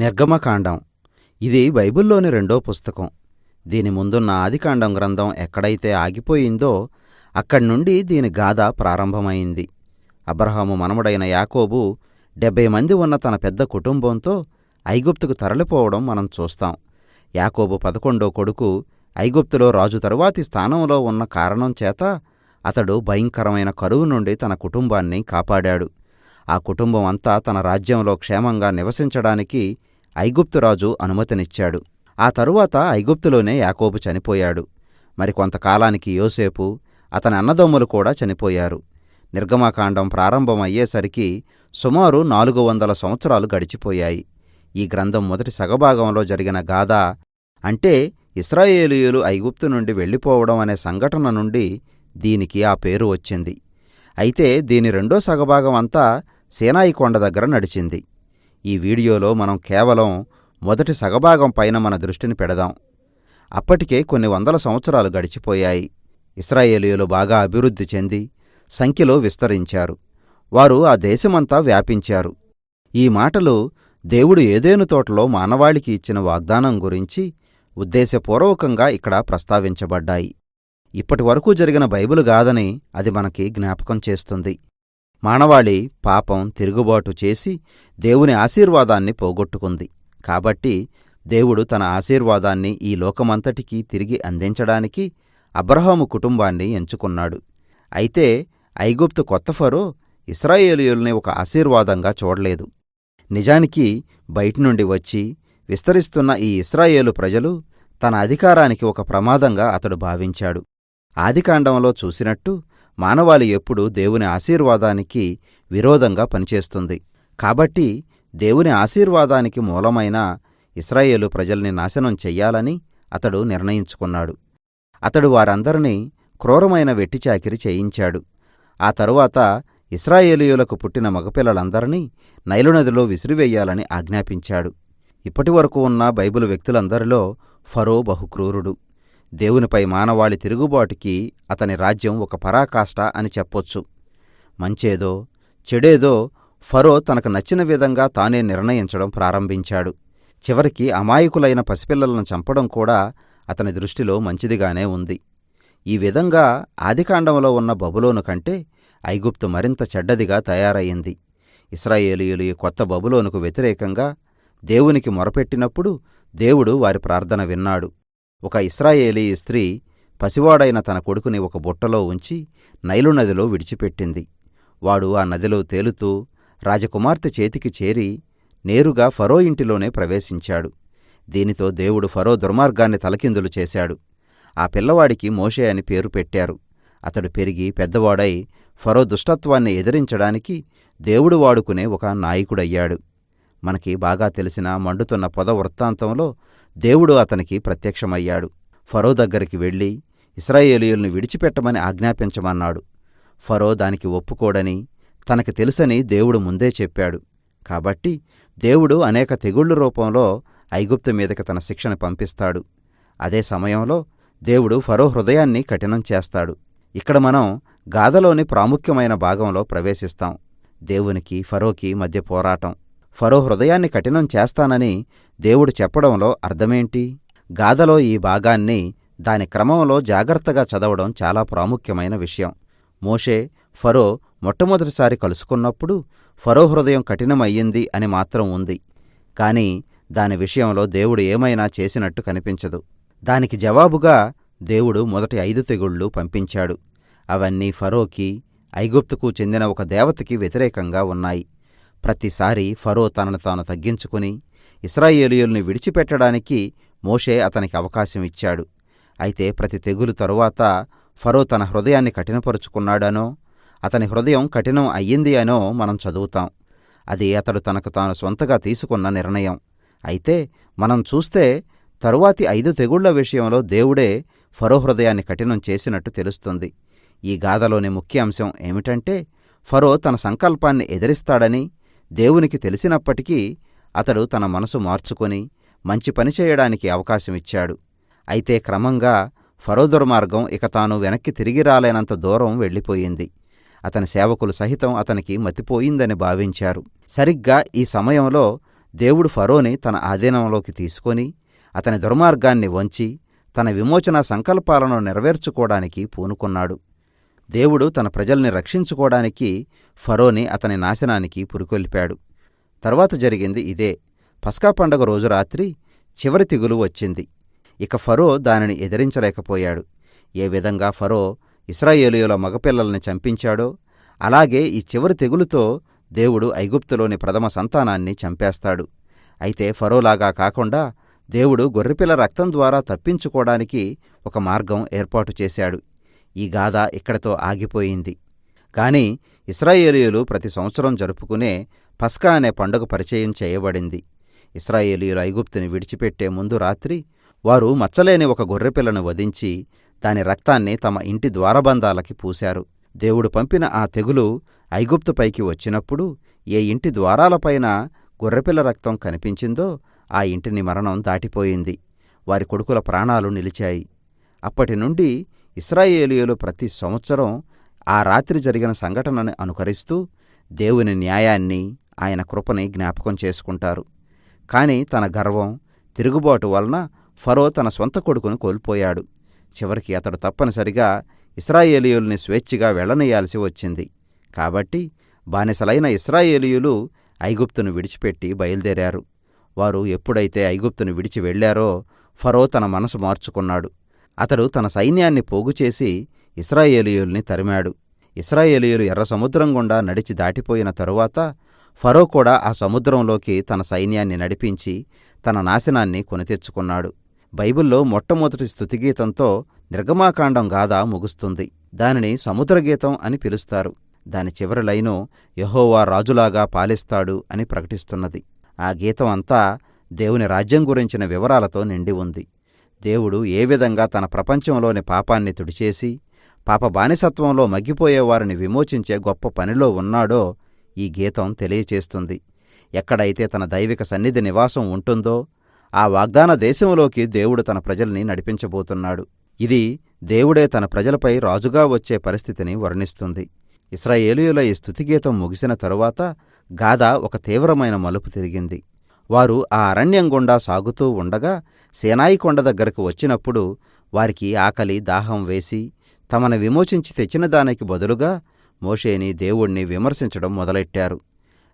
నిర్గమకాండం. ఇది బైబిల్లోని రెండో పుస్తకం. దీని ముందున్న ఆదికాండం గ్రంథం ఎక్కడైతే ఆగిపోయిందో అక్కడ్నుండి దీని గాథ ప్రారంభమైంది. అబ్రాహాము మనమడైన యాకోబు 70 మంది ఉన్న తన పెద్ద కుటుంబంతో ఐగుప్తుకు తరలిపోవడం మనం చూస్తాం. యాకోబు 11వ కొడుకు ఐగుప్తులో రాజు తరువాతి స్థానంలో ఉన్న కారణం చేత అతడు భయంకరమైన కరువు నుండి తన కుటుంబాన్ని కాపాడాడు. ఆ కుటుంబం అంతా తన రాజ్యంలో క్షేమంగా నివసించడానికి ఐగుప్తురాజు అనుమతినిచ్చాడు. ఆ తరువాత ఐగుప్తులోనే యాకోబు చనిపోయాడు. మరికొంతకాలానికి యోసేపు, అతని అన్నదమ్ములు కూడా చనిపోయారు. నిర్గమకాండం ప్రారంభమయ్యేసరికి సుమారు 400 సంవత్సరాలు గడిచిపోయాయి. ఈ గ్రంథం మొదటి సగభాగంలో జరిగిన గాథ, అంటే ఇశ్రాయేలీయులు ఐగుప్తు నుండి వెళ్ళిపోవడం అనే సంఘటన నుండి దీనికి ఆ పేరు వచ్చింది. అయితే దీని రెండో సగభాగం అంతా సీనాయి కొండ దగ్గర నడిచింది. ఈ వీడియోలో మనం కేవలం మొదటి సగభాగం పైన మన దృష్టిని పెడదాం. అప్పటికే కొన్ని 100 సంవత్సరాలు గడిచిపోయాయి. ఇశ్రాయేలీయులు బాగా అభివృద్ధి చెంది సంఖ్యలో విస్తరించారు. వారు ఆ దేశమంతా వ్యాపించారు. ఈ మాటలు దేవుడు ఏదెను తోటలో మానవాళికి ఇచ్చిన వాగ్దానం గురించి ఉద్దేశపూర్వకంగా ఇక్కడ ప్రస్తావించబడ్డాయి. ఇప్పటివరకు జరిగిన బైబిలు గాథని అది మనకి జ్ఞాపకం చేస్తుంది. మానవాళి పాపం, తిరుగుబాటు చేసి దేవుని ఆశీర్వాదాన్ని పోగొట్టుకుంది. కాబట్టి దేవుడు తన ఆశీర్వాదాన్ని ఈ లోకమంతటికీ తిరిగి అందించడానికి అబ్రాహాము కుటుంబాన్ని ఎంచుకున్నాడు. అయితే ఐగుప్తు కొత్త ఫరో ఇశ్రాయేలీయుల్ని ఒక ఆశీర్వాదంగా చూడలేదు. నిజానికి బయటినుండి వచ్చి విస్తరిస్తున్న ఈ ఇశ్రాయేలు ప్రజలు తన అధికారానికి ఒక ప్రమాదంగా అతడు భావించాడు. ఆదికాండంలో చూసినట్టు మానవాళి ఎప్పుడూ దేవుని ఆశీర్వాదానికి విరోధంగా పనిచేస్తుంది. కాబట్టి దేవుని ఆశీర్వాదానికి మూలమైన ఇశ్రాయేలు ప్రజల్ని నాశనం చెయ్యాలని అతడు నిర్ణయించుకున్నాడు. అతడు వారందరినీ క్రూరమైన వెట్టిచాకిరి చేయించాడు. ఆ తరువాత ఇశ్రాయేలీయులకు పుట్టిన మగపిల్లలందరినీ నైలునదిలో విసిరివెయ్యాలని ఆజ్ఞాపించాడు. ఇప్పటివరకు ఉన్న బైబిలు వ్యక్తులందరిలో ఫరో బహుక్రూరుడు. దేవునిపై మానవాళి తిరుగుబాటుకి అతని రాజ్యం ఒక పరాకాష్ట అని చెప్పొచ్చు. మంచేదో చెడేదో ఫరో తనకు నచ్చిన విధంగా తానే నిర్ణయించడం ప్రారంభించాడు. చివరికి అమాయకులైన పసిపిల్లలను చంపడం కూడా అతని దృష్టిలో మంచిదిగానే ఉంది. ఈ విధంగా ఆదికాండంలో ఉన్న బబులోను కంటే ఐగుప్తు మరింత చెడ్డదిగా తయారయ్యింది. ఇశ్రాయేలీయులు ఈ కొత్త బబులోనుకు వ్యతిరేకంగా దేవునికి మొరపెట్టినప్పుడు దేవుడు వారి ప్రార్థన విన్నాడు. ఒక ఇశ్రాయేలీ స్త్రీ పసివాడైన తన కొడుకుని ఒక బుట్టలో ఉంచి నైలునదిలో విడిచిపెట్టింది. వాడు ఆ నదిలో తేలుతూ రాజకుమార్తె చేతికి చేరి నేరుగా ఫరో ఇంటిలోనే ప్రవేశించాడు. దీనితో దేవుడు ఫరో దుర్మార్గాన్ని తలకిందులు చేశాడు. ఆ పిల్లవాడికి మోషే అని పేరు పెట్టారు. అతడు పెరిగి పెద్దవాడై ఫరో దుష్టత్వాన్ని ఎదిరించడానికి దేవుడు వాడుకునే ఒక నాయకుడయ్యాడు. మనకి బాగా తెలిసిన మండుతున్న పొద వృత్తాంతంలో దేవుడు అతనికి ప్రత్యక్షమయ్యాడు. ఫరో దగ్గరికి వెళ్ళి ఇశ్రాయేలీయుల్ని విడిచిపెట్టమని ఆజ్ఞాపించమన్నాడు. ఫరో దానికి ఒప్పుకోడని తనకి తెలుసని దేవుడు ముందే చెప్పాడు. కాబట్టి దేవుడు అనేక తెగుళ్ల రూపంలో ఐగుప్తు మీదకి తన శిక్షను పంపిస్తాడు. అదే సమయంలో దేవుడు ఫరో హృదయాన్ని కఠినం చేస్తాడు. ఇక్కడ మనం గాథలోని ప్రాముఖ్యమైన భాగంలో ప్రవేశిస్తాం. దేవునికి ఫరోకి మధ్య పోరాటం. ఫరో హృదయాన్ని కఠినం చేస్తానని దేవుడు చెప్పడంలో అర్థమేంటి? గాథలో ఈ భాగాన్ని దాని క్రమంలో జాగ్రత్తగా చదవడం చాలా ప్రాముఖ్యమైన విషయం. మోషే ఫరో మొట్టమొదటిసారి కలుసుకున్నప్పుడు ఫరో హృదయం కఠినమయ్యింది అని మాత్రం ఉంది. కాని దాని విషయంలో దేవుడు ఏమైనా చేసినట్టు కనిపించదు. దానికి జవాబుగా దేవుడు మొదటి 5 తెగుళ్ళు పంపించాడు. అవన్నీ ఫరోకి, ఐగుప్తుకు చెందిన ఒక దేవతకి వ్యతిరేకంగా ఉన్నాయి. ప్రతిసారీ ఫరో తనను తాను తగ్గించుకుని ఇశ్రాయేలీయుల్ని విడిచిపెట్టడానికి మోషే అతనికి అవకాశం ఇచ్చాడు. అయితే ప్రతి తెగులు తరువాత ఫరో తన హృదయాన్ని కఠినపరుచుకున్నాడనో, అతని హృదయం కఠినం అయ్యింది అనో మనం చదువుతాం. అది అతడు తనకు తాను సొంతగా తీసుకున్న నిర్ణయం. అయితే మనం చూస్తే తరువాతి 5 తెగుళ్ల విషయంలో దేవుడే ఫరో హృదయాన్ని కఠినం చేసినట్టు తెలుస్తుంది. ఈ గాథలోని ముఖ్య అంశం ఏమిటంటే, ఫరో తన సంకల్పాన్ని ఎదిరిస్తాడని దేవునికి తెలిసినప్పటికీ అతడు తన మనసు మార్చుకొని మంచి పని చేయడానికి అవకాశమిచ్చాడు. అయితే క్రమంగా ఫరో దుర్మార్గం ఇక తాను వెనక్కి తిరిగి రాలేనంత దూరం వెళ్ళిపోయింది. అతని సేవకులు సహితం అతనికి మతిపోయిందని భావించారు. సరిగ్గా ఈ సమయంలో దేవుడు ఫరోని తన ఆధీనంలోకి తీసుకొని అతని దుర్మార్గాన్ని వంచి తన విమోచన సంకల్పాలను నెరవేర్చుకోవడానికి పూనుకున్నాడు. దేవుడు తన ప్రజల్ని రక్షించుకోవడానికి ఫరోని అతని నాశనానికి పురికొల్పాడు. తరువాత జరిగింది ఇదే. పస్కా పండగ రోజు రాత్రి చివరి తెగులు వచ్చింది. ఇక ఫరో దానిని ఎదిరించలేకపోయాడు. ఏ విధంగా ఫరో ఇశ్రాయేలీయుల మగపిల్లల్ని చంపించాడో అలాగే ఈ చివరి తెగులుతో దేవుడు ఐగుప్తులోని ప్రథమ సంతానాన్ని చంపేస్తాడు. అయితే ఫరోలాగా కాకుండా దేవుడు గొర్రెపిల్ల రక్తం ద్వారా తప్పించుకోవడానికి ఒక మార్గం ఏర్పాటు చేశాడు. ఈ గాథ ఇక్కడితో ఆగిపోయింది. కాని ఇశ్రాయేలీయులు ప్రతి సంవత్సరం జరుపుకునే పస్కా అనే పండుగ పరిచయం చేయబడింది. ఇశ్రాయేలీయులు ఐగుప్తుని విడిచిపెట్టే ముందు రాత్రి వారు మచ్చలేని ఒక గొర్రెపిల్లను వధించి దాని రక్తాన్ని తమ ఇంటి ద్వారబంధాలకి పూశారు. దేవుడు పంపిన ఆ తెగులు ఐగుప్తుపైకి వచ్చినప్పుడు ఏ ఇంటి ద్వారాలపైన గొర్రెపిల్ల రక్తం కనిపించిందో ఆ ఇంటిని మరణం దాటిపోయింది. వారి కొడుకుల ప్రాణాలు నిలిచాయి. అప్పటినుండి ఇశ్రాయేలీయులు ప్రతి సంవత్సరం ఆ రాత్రి జరిగిన సంఘటనని అనుకరిస్తూ దేవుని న్యాయాన్ని, ఆయన కృపని జ్ఞాపకం చేసుకుంటారు. కాని తన గర్వం, తిరుగుబాటు వలన ఫరో తన స్వంత కొడుకును కోల్పోయాడు. చివరికి అతడు తప్పనిసరిగా ఇశ్రాయేలీయుల్ని స్వేచ్ఛగా వెళ్లనీయాల్సి వచ్చింది. కాబట్టి బానిసలైన ఇశ్రాయేలీయులు ఐగుప్తును విడిచిపెట్టి బయలుదేరారు. వారు ఎప్పుడైతే ఐగుప్తును విడిచి వెళ్లారో ఫరో తన మనసు మార్చుకున్నాడు. అతడు తన సైన్యాన్ని పోగుచేసి ఇశ్రాయేలీయుల్ని తరిమాడు. ఇశ్రాయేలీయులు ఎర్ర సముద్రం గుండా నడిచి దాటిపోయిన తరువాత ఫరో కూడా ఆ సముద్రంలోకి తన సైన్యాన్ని నడిపించి తన నాశనాన్ని కొనితెచ్చుకున్నాడు. బైబిల్లో మొట్టమొదటి స్తుతిగీతంతో నిర్గమాకాండం గాథ ముగుస్తుంది. దానిని సముద్రగీతం అని పిలుస్తారు. దాని చివరి లైను యెహోవా రాజులాగా పాలిస్తాడు అని ప్రకటిస్తున్నది. ఆ గీతం అంతా దేవుని రాజ్యం గురించిన వివరాలతో నిండి ఉంది. దేవుడు ఏ విధంగా తన ప్రపంచంలోని పాపాన్ని తుడిచేసి పాప బానిసత్వంలో మగ్గిపోయేవారిని విమోచించే గొప్ప పనిలో ఉన్నాడో ఈ గీతం తెలియచేస్తుంది. ఎక్కడైతే తన దైవిక సన్నిధి నివాసం ఉంటుందో ఆ వాగ్దాన దేశంలోకి దేవుడు తన ప్రజల్ని నడిపించబోతున్నాడు. ఇది దేవుడే తన ప్రజలపై రాజుగా వచ్చే పరిస్థితిని వర్ణిస్తుంది. ఇశ్రాయేలీయుల ఈ స్తుతిగీతం ముగిసిన తరువాత గాథ ఒక తీవ్రమైన మలుపు తిరిగింది. వారు ఆ అరణ్యం గుండా సాగుతూ ఉండగా సీనాయి కొండ దగ్గరకు వచ్చినప్పుడు వారికి ఆకలి, దాహం వేసి తమను విమోచించి తెచ్చిన దానికి బదులుగా మోషేని, దేవుణ్ణి విమర్శించడం మొదలెట్టారు.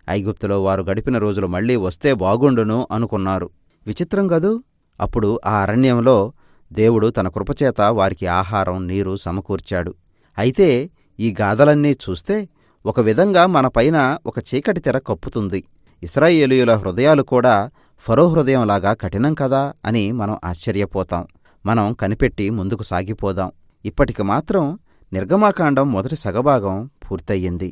ఐగుప్తులో వారు గడిపిన రోజులు మళ్లీ వస్తే బాగుండును అనుకున్నారు. విచిత్రం గదూ! అప్పుడు ఆ అరణ్యంలో దేవుడు తన కృపచేత వారికి ఆహారం, నీరు సమకూర్చాడు. అయితే ఈ గాథలన్నీ చూస్తే ఒక విధంగా మనపైన ఒక చీకటి తెర కప్పుతుంది. ఇశ్రాయేలీయుల హృదయాలు కూడా ఫరో హృదయంలాగా కఠినం కదా అని మనం ఆశ్చర్యపోతాం. మనం కనిపెట్టి ముందుకు సాగిపోదాం. ఇప్పటికి మాత్రం నిర్గమాకాండం మొదటి సగభాగం పూర్తయింది.